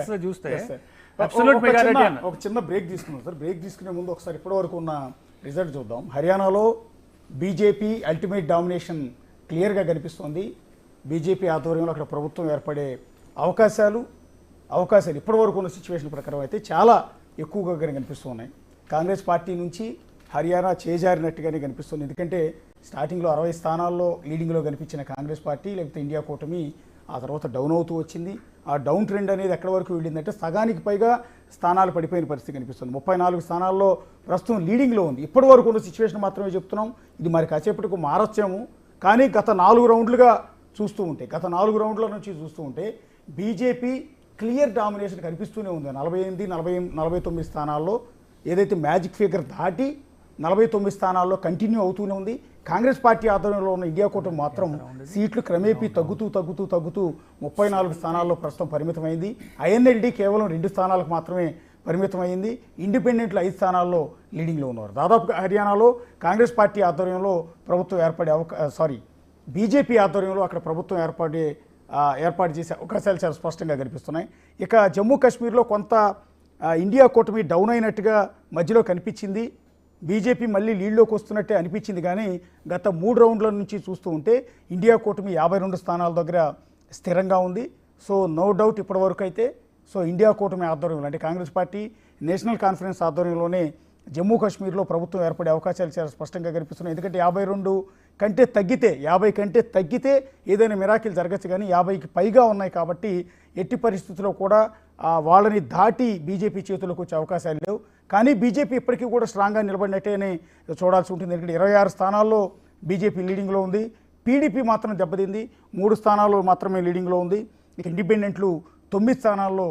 Elections చూస్తే ఒక చిన్న బ్రేక్ తీసుకున్నాం సార్. బ్రేక్ తీసుకునే ముందు ఒకసారి ఇప్పటివరకు ఉన్న రిజల్ట్ చూద్దాం. హర్యానాలో బీజేపీ అల్టిమేట్ డామినేషన్ క్లియర్గా కనిపిస్తోంది. బీజేపీ ఆధ్వర్యంలో అక్కడ ప్రభుత్వం ఏర్పడే అవకాశాలు ఇప్పటివరకు ఉన్న సిచ్యువేషన్ ప్రకారం అయితే చాలా ఎక్కువగా కనిపిస్తున్నాయి. కాంగ్రెస్ పార్టీ నుంచి హర్యానా చేజారినట్టుగానే కనిపిస్తుంది. ఎందుకంటే స్టార్టింగ్లో 60 స్థానాల్లో లీడింగ్లో కనిపించిన కాంగ్రెస్ పార్టీ లేకపోతే ఇండియా కూటమి ఆ తర్వాత డౌన్ అవుతూ వచ్చింది. ఆ డౌన్ ట్రెండ్ అనేది ఎక్కడి వరకు వెళ్ళిందంటే సగానికి పైగా స్థానాలు పడిపోయిన పరిస్థితి కనిపిస్తుంది. 34 స్థానాల్లో ప్రస్తుతం లీడింగ్లో ఉంది. ఇప్పటి వరకు ఉన్న సిచ్యువేషన్ మాత్రమే చెప్తున్నాం. ఇది మరి కాసేపటికి మారొచ్చాము. కానీ గత 4 రౌండ్లుగా చూస్తూ ఉంటే గత 4 రౌండ్ల నుంచి చూస్తూ ఉంటే బీజేపీ క్లియర్ డామినేషన్ కనిపిస్తూనే ఉంది. 48, 49 స్థానాల్లో ఏదైతే మ్యాజిక్ ఫిగర్ దాటి 49 స్థానాల్లో కంటిన్యూ అవుతూనే ఉంది. కాంగ్రెస్ పార్టీ ఆధ్వర్యంలో ఉన్న ఇండియా కూటమి మాత్రం సీట్లు క్రమేపీ తగ్గుతూ 34 స్థానాల్లో ప్రస్తుతం పరిమితమైంది. ఐఎన్ఎల్డి కేవలం 2 స్థానాలకు మాత్రమే పరిమితమైంది. ఇండిపెండెంట్లు 5 స్థానాల్లో లీడింగ్లో ఉన్నారు. దాదాపుగా హర్యానాలో కాంగ్రెస్ పార్టీ ఆధ్వర్యంలో ప్రభుత్వం బీజేపీ ఆధ్వర్యంలో అక్కడ ప్రభుత్వం ఏర్పాటు చేసే అవకాశాలు చాలా స్పష్టంగా కనిపిస్తున్నాయి. ఇక జమ్మూ కాశ్మీర్లో కొంత ఇండియా కూటమి డౌన్ అయినట్టుగా మధ్యలో కనిపించింది. బీజేపీ మళ్ళీ లీడ్లోకి వస్తున్నట్టే అనిపించింది. కానీ గత 3 రౌండ్ల నుంచి చూస్తూ ఉంటే ఇండియా కూటమి 52 స్థానాల దగ్గర స్థిరంగా ఉంది. సో నో డౌట్ ఇప్పటివరకు అయితే ఇండియా కూటమి ఆధ్వర్యంలో అంటే కాంగ్రెస్ పార్టీ నేషనల్ కాన్ఫరెన్స్ ఆధ్వర్యంలోనే జమ్మూ కాశ్మీర్లో ప్రభుత్వం ఏర్పడే అవకాశాలు చాలా స్పష్టంగా కనిపిస్తున్నాయి. ఎందుకంటే 52 కంటే తగ్గితే 50 కంటే తగ్గితే ఏదైనా మిరాకిల్ జరగచ్చు. కానీ 50కి పైగా ఉన్నాయి కాబట్టి ఎట్టి పరిస్థితుల్లో కూడా వాళ్ళని దాటి బీజేపీ చేతుల్లోకి వచ్చే అవకాశాలు లేవు. కానీ బీజేపీ ఇప్పటికీ కూడా స్ట్రాంగ్గా నిలబడినట్టేనే చూడాల్సి ఉంటుంది. ఎందుకంటే 26 స్థానాల్లో బీజేపీ లీడింగ్లో ఉంది. పీడీపీ మాత్రం దెబ్బతింది, 3 స్థానాల్లో మాత్రమే లీడింగ్లో ఉంది. ఇక ఇండిపెండెంట్లు 9 స్థానాల్లో